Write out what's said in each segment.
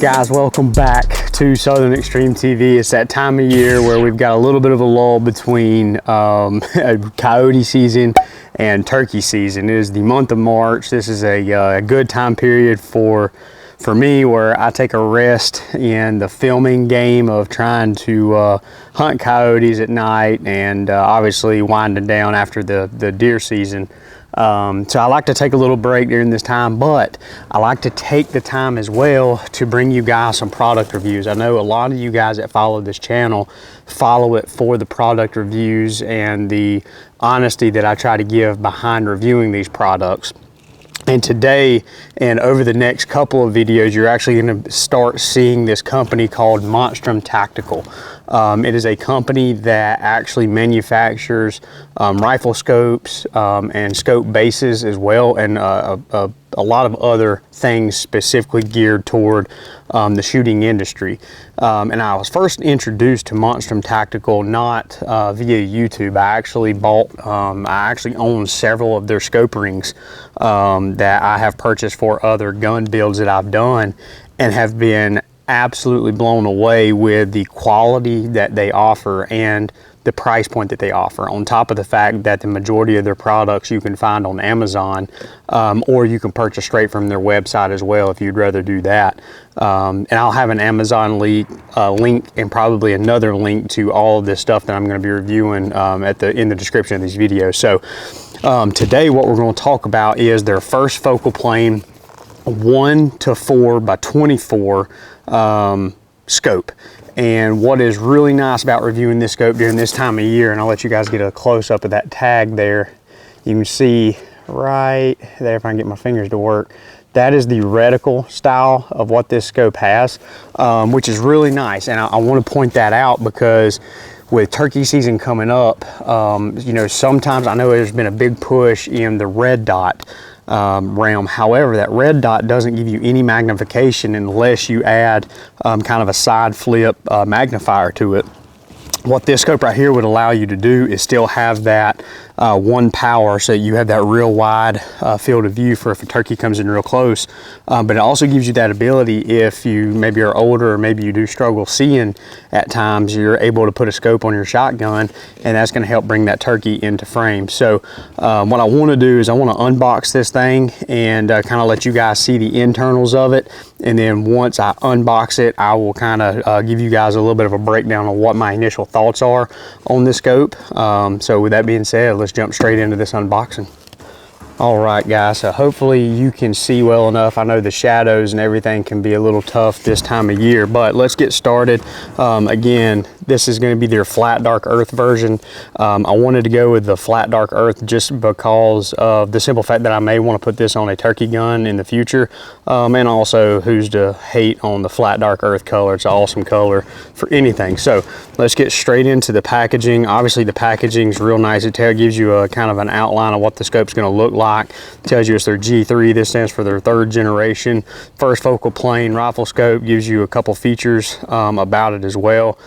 Guys, welcome back to Southern Extreme TV. It's that time of year where we've got a little bit of a lull between coyote season and turkey season. It is the month of March. This is a good time period for me, where I take a rest in the filming game of trying to hunt coyotes at night, and obviously winding down after the deer season. So I like to take a little break during this time, but I like to take the time as well to bring you guys some product reviews. I know a lot of you guys that follow this channel follow it for the product reviews and the honesty that I try to give behind reviewing these products. And today, and over the next couple of videos, you're actually going to start seeing this company called Monstrum Tactical. It is a company that actually manufactures rifle scopes and scope bases as well, and a lot of other things specifically geared toward the shooting industry. And I was first introduced to Monstrum Tactical not via YouTube. I actually own several of their scope rings that I have purchased for other gun builds that I've done, and have been absolutely blown away with the quality that they offer and the price point that they offer, on top of the fact that the majority of their products you can find on Amazon, or you can purchase straight from their website as well if you'd rather do that. And I'll have an Amazon link and probably another link to all of this stuff that I'm going to be reviewing in the description of these videos. So today what we're going to talk about is their first focal plane 1:4 by 24 scope. And what is really nice about reviewing this scope during this time of year, and I'll let you guys get a close-up of that tag there. You can see right there, if I can get my fingers to work, that is the reticle style of what this scope has, which is really nice. And I want to point that out because with turkey season coming up, you know, sometimes I know there's been a big push in the red dot realm. However, that red dot doesn't give you any magnification unless you add kind of a side flip magnifier to it. What this scope right here would allow you to do is still have that one power, so you have that real wide field of view for if a turkey comes in real close. But it also gives you that ability, if you maybe are older or maybe you do struggle seeing at times, you're able to put a scope on your shotgun, and that's going to help bring that turkey into frame. So what I want to do is I want to unbox this thing and kind of let you guys see the internals of it. And then once I unbox it, I will kind of give you guys a little bit of a breakdown on what my initial thoughts are on this scope. So with that being said, let's jump straight into this unboxing. All right, guys, so hopefully you can see well enough. I know the shadows and everything can be a little tough this time of year, but let's get started. Again, this is going to be their flat dark earth version. I wanted to go with the flat dark earth just because of the simple fact that I may want to put this on a turkey gun in the future. And also, who's to hate on the flat dark earth color? It's an awesome color for anything. So let's get straight into the packaging. Obviously, the packaging is real nice. It gives you a kind of an outline of what the scope's going to look like. Tells you it's their G3. This stands for their 3rd generation first focal plane rifle scope. Gives you a couple features about it as well.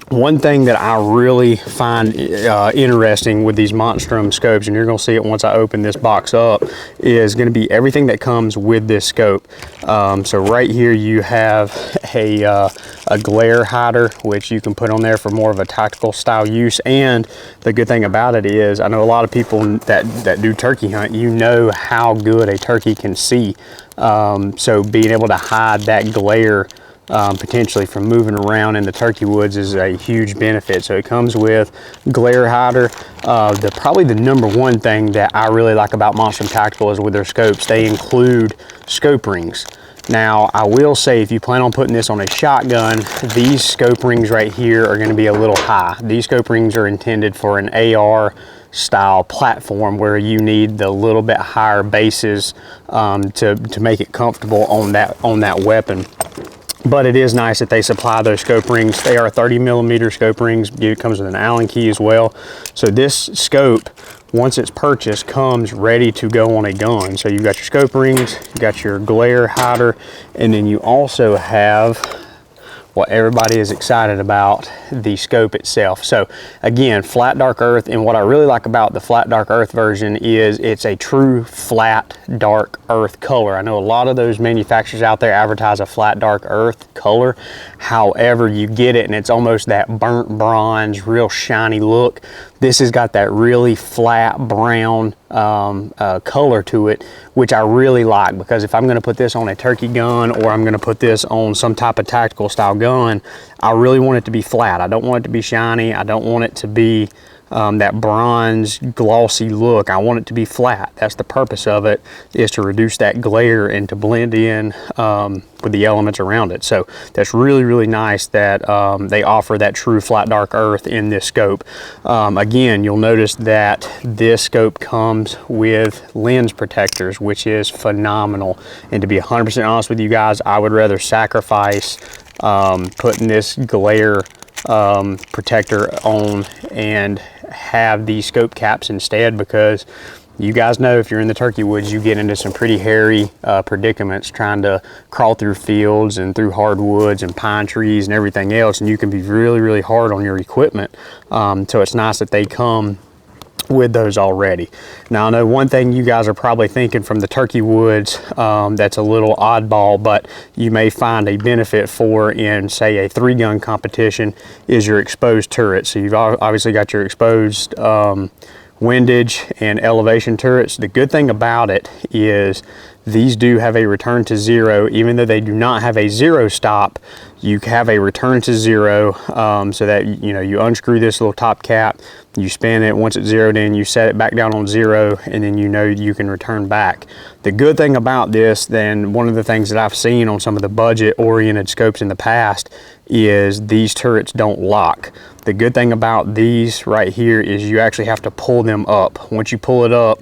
One thing that I really find interesting with these Monstrum scopes, and you're going to see it once I open this box up, is going to be everything that comes with this scope. So right here you have a glare hider, which you can put on there for more of a tactical style use. And the good thing about it is, I know a lot of people that do turkey hunt, you know how good a turkey can see. So being able to hide that glare potentially from moving around in the turkey woods is a huge benefit. So it comes with glare hider. Probably the number one thing that I really like about Monstrum Tactical is with their scopes, they include scope rings. Now, I will say, if you plan on putting this on a shotgun, these scope rings right here are going to be a little high. These scope rings are intended for an AR style platform where you need the little bit higher bases to make it comfortable on that weapon. But it is nice that they supply those scope rings. They are 30mm scope rings. It comes with an Allen key as well. So this scope, once it's purchased, comes ready to go on a gun. So you've got your scope rings, you got your glare hider, and then you also have what everybody is excited about, the scope itself. So again, flat dark earth, and what I really like about the flat dark earth version is it's a true flat dark earth color. I know a lot of those manufacturers out there advertise a flat dark earth color. However, you get it and it's almost that burnt bronze, real shiny look. This has got that really flat brown color to it, which I really like, because if I'm going to put this on a turkey gun or I'm going to put this on some type of tactical style gun, I really want it to be flat. I don't want it to be shiny. I don't want it to be that bronze glossy look. I want it to be flat. That's the purpose of it, is to reduce that glare and to blend in with the elements around it. So that's really, really nice that they offer that true flat dark earth in this scope. Again, you'll notice that this scope comes with lens protectors, which is phenomenal. And to be 100% honest with you guys, I would rather sacrifice putting this glare protector on and have these scope caps instead, because you guys know if you're in the turkey woods, you get into some pretty hairy predicaments trying to crawl through fields and through hardwoods and pine trees and everything else, and you can be really, really hard on your equipment. So it's nice that they come with those already. Now, I know one thing you guys are probably thinking from the turkey woods that's a little oddball, but you may find a benefit for in, say, a 3-gun competition, is your exposed turret. So you've obviously got your exposed windage and elevation turrets. The good thing about it is these do have a return to zero. Even though they do not have a zero stop, you have a return to zero, so that you unscrew this little top cap, you spin it. Once it's zeroed in, you set it back down on zero, and then you can return back. The good thing about this, then, one of the things that I've seen on some of the budget oriented scopes in the past, is these turrets don't lock. The good thing about these right here is you actually have to pull them up. Once you pull it up,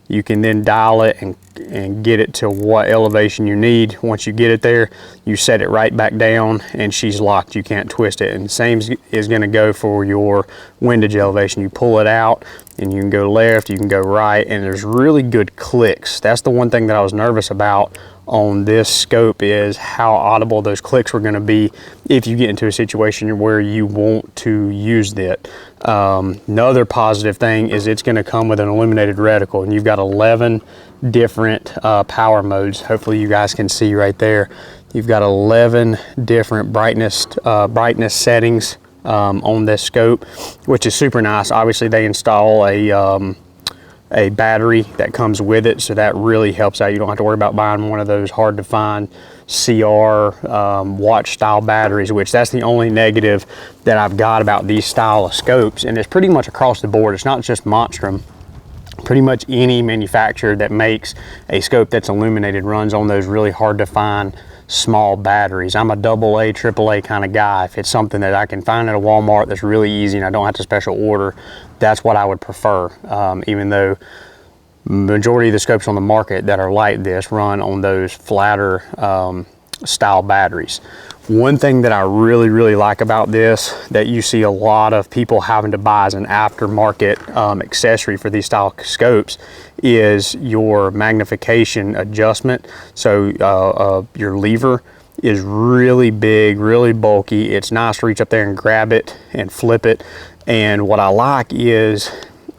you can then dial it and get it to what elevation you need. Once you get it there, you set it right back down and she's locked. You can't twist it. And the same is going to go for your windage elevation. You pull it out and you can go left, you can go right, and there's really good clicks. That's the one thing that I was nervous about on this scope, is how audible those clicks were going to be if you get into a situation where you want to use it. Another positive thing is it's going to come with an illuminated reticle, and you've got 11 different power modes. Hopefully you guys can see right there. You've got 11 different brightness settings on this scope, which is super nice. Obviously they install a battery that comes with it, so that really helps out. You don't have to worry about buying one of those hard to find CR watch style batteries, which that's the only negative that I've got about these style of scopes, and it's pretty much across the board. It's not just Monstrum. Pretty much any manufacturer that makes a scope that's illuminated runs on those really hard to find small batteries. I'm a AA, AAA kind of guy. If it's something that I can find at a Walmart that's really easy and I don't have to special order, that's what I would prefer. Even though majority of the scopes on the market that are like this run on those flatter style batteries. One thing that I really, really like about this, that you see a lot of people having to buy as an aftermarket accessory for these style scopes, is your magnification adjustment. So your lever is really big, really bulky. It's nice to reach up there and grab it and flip it. And what I like is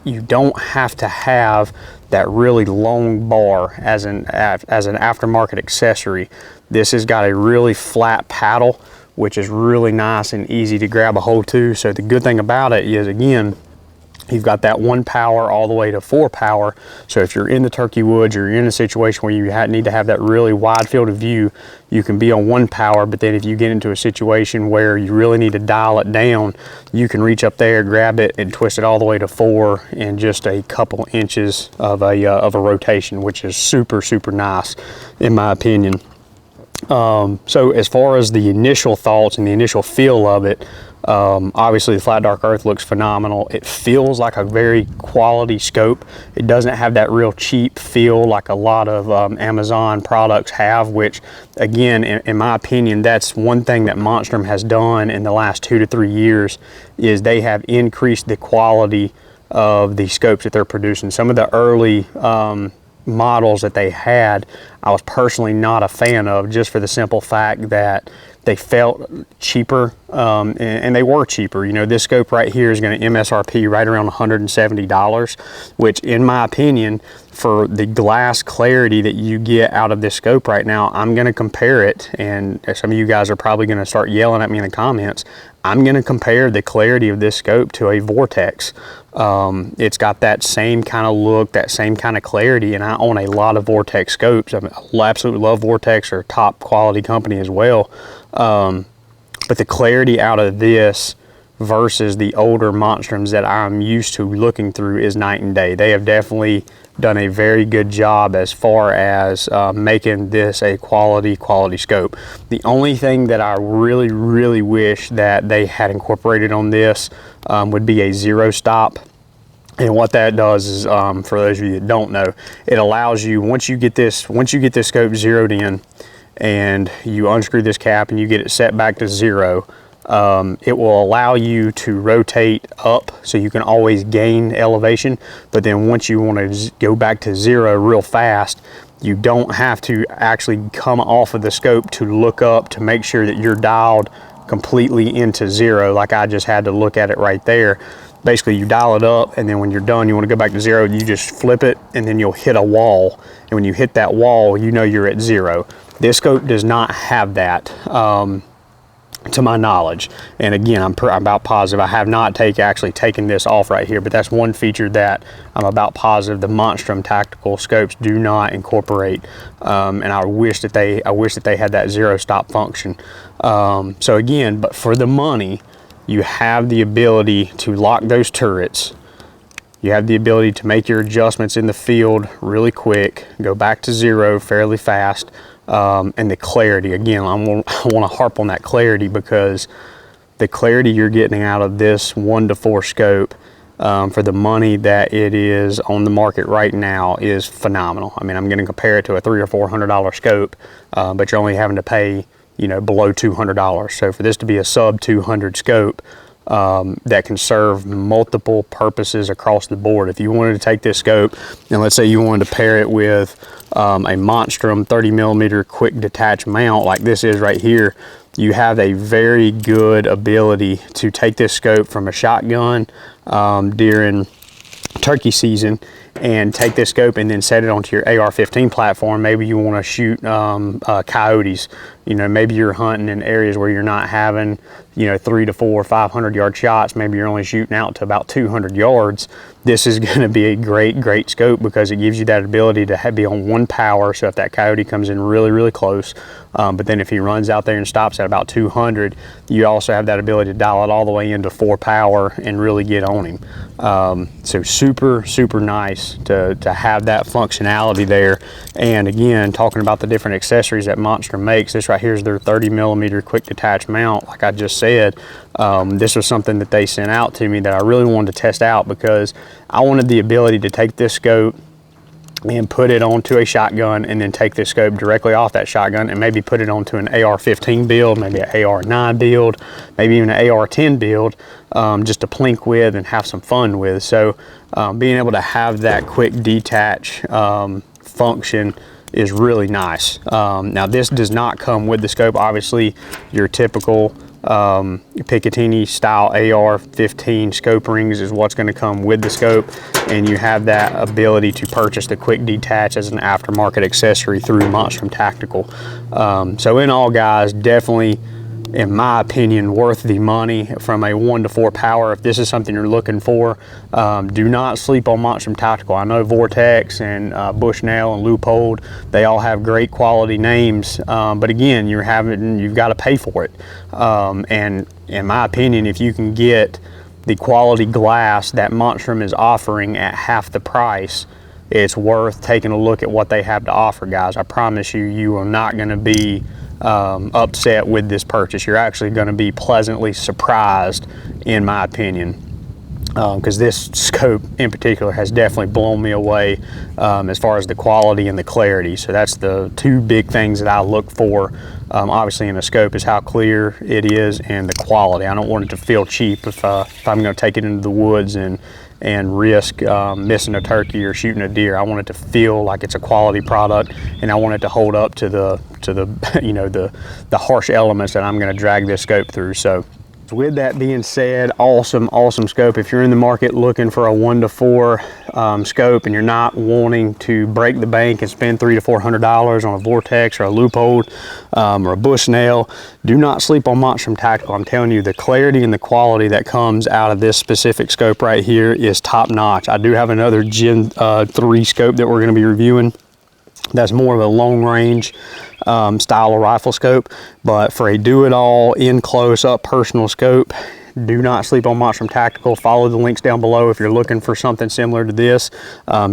you don't have to have that really long bar as an aftermarket accessory. This has got a really flat paddle, which is really nice and easy to grab a hold to. So the good thing about it is, again, you've got that 1 power all the way to 4 power. So if you're in the turkey woods, or you're in a situation where you need to have that really wide field of view, you can be on 1 power. But then if you get into a situation where you really need to dial it down, you can reach up there, grab it, and twist it all the way to 4 in just a couple inches of a rotation, which is super, super nice in my opinion. So as far as the initial thoughts and the initial feel of it, obviously the flat dark earth looks phenomenal. It feels like a very quality scope. It doesn't have that real cheap feel like a lot of Amazon products have, which again, in my opinion, that's one thing that Monstrum has done in the last 2 to 3 years, is they have increased the quality of the scopes that they're producing. Some of the early models that they had, I was personally not a fan of, just for the simple fact that they felt cheaper, and they were cheaper. You know, this scope right here is going to MSRP right around $170, which in my opinion, for the glass clarity that you get out of this scope right now, I'm going to compare it, and some of you guys are probably going to start yelling at me in the comments. I'm going to compare the clarity of this scope to a Vortex. It's got that same kind of look, that same kind of clarity, and I own a lot of Vortex scopes. I absolutely love Vortex. They're a top quality company as well. But the clarity out of this versus the older Monstrums that I'm used to looking through is night and day. They have definitely done a very good job as far as making this a quality scope. The only thing that I really wish that they had incorporated on this would be a zero stop. And what that does is, for those of you that don't know, it allows you, once you get this scope zeroed in and you unscrew this cap and you get it set back to zero, it will allow you to rotate up, so you can always gain elevation. But then once you want to go back to zero real fast, you don't have to actually come off of the scope to look up to make sure that you're dialed completely into zero, like I just had to look at it right there. Basically, you dial it up, and then when you're done, you want to go back to zero, you just flip it, and then you'll hit a wall. And when you hit that wall, you know you're at zero. This scope does not have that, to my knowledge. And again, I'm about positive. I have not actually taken this off right here, but that's one feature that I'm about positive the Monstrum tactical scopes do not incorporate. And I wish that they had that zero stop function. So again, but for the money, you have the ability to lock those turrets. You have the ability to make your adjustments in the field really quick, go back to zero fairly fast. And the clarity, again, I want to harp on that clarity, because the clarity you're getting out of this 1-to-4 scope for the money that it is on the market right now is phenomenal. I mean, I'm going to compare it to a $300 or $400 scope, but you're only having to pay, you know, below $200. So for this to be a sub 200 scope, that can serve multiple purposes across the board. If you wanted to take this scope and let's say you wanted to pair it with a Monstrum 30mm quick detach mount like this is right here, you have a very good ability to take this scope from a shotgun during turkey season and take this scope and then set it onto your AR-15 platform. Maybe you want to shoot coyotes. You know, maybe you're hunting in areas where you're not having, you know, 300 to 400, 500 yard shots. Maybe you're only shooting out to about 200 yards. This is going to be a great scope, because it gives you that ability to be on one power. So if that coyote comes in really close, but then if he runs out there and stops at about 200, you also have that ability to dial it all the way into 4 power and really get on him. So super nice to have that functionality there. And again, talking about the different accessories that Monstrum makes, this right here is their 30mm quick detach mount. Like I just said, this was something that they sent out to me that I really wanted to test out, because I wanted the ability to take this scope and put it onto a shotgun, and then take this scope directly off that shotgun and maybe put it onto an AR-15 build, maybe an AR-9 build, maybe even an AR-10 build, just to plink with and have some fun with. So being able to have that quick detach function is really nice. Now this does not come with the scope. Obviously your typical Picatinny style AR-15 scope rings is what's going to come with the scope, and you have that ability to purchase the quick detach as an aftermarket accessory through Monstrum Tactical. So in all, guys, definitely, in my opinion, worth the money from a 1-to-4 power. If this is something you're looking for, do not sleep on Monstrum Tactical. I know Vortex and Bushnell and Leupold, they all have great quality names, but again, you've got to pay for it. And in my opinion, if you can get the quality glass that Monstrum is offering at half the price, it's worth taking a look at what they have to offer, guys. I promise you, you are not going to be upset with this purchase. You're actually going to be pleasantly surprised, in my opinion, because this scope in particular has definitely blown me away as far as the quality and the clarity. So that's the two big things that I look for, obviously, in a scope, is how clear it is and the quality. I don't want it to feel cheap if I'm going to take it into the woods and and risk missing a turkey or shooting a deer. I want it to feel like it's a quality product, and I want it to hold up to the you know, the harsh elements that I'm going to drag this scope through. So with that being said, awesome scope. If you're in the market looking for a 1 to 4 scope and you're not wanting to break the bank and spend $300 to $400 on a Vortex or a Loophole or a Bushnell, do not sleep on Monstrum Tactical. I'm telling you, the clarity and the quality that comes out of this specific scope right here is top notch. I do have another Gen 3 scope that we're going to be reviewing. That's more of a long range style of rifle scope, but for a do-it-all, in close up personal scope, do not sleep on Monstrum Tactical. Follow the links down below if you're looking for something similar to this.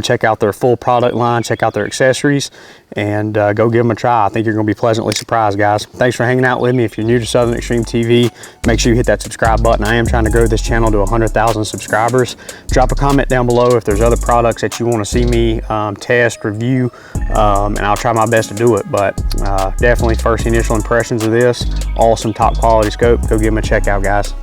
Check out their full product line, check out their accessories, and go give them a try. I think you're going to be pleasantly surprised, guys. Thanks for hanging out with me. If you're new to Southern Extreme TV, make sure you hit that subscribe button. I am trying to grow this channel to 100,000 subscribers. Drop a comment down below if there's other products that you want to see me test, review, and I'll try my best to do it. But definitely first initial impressions of this, awesome top quality scope. Go give them a check out, guys.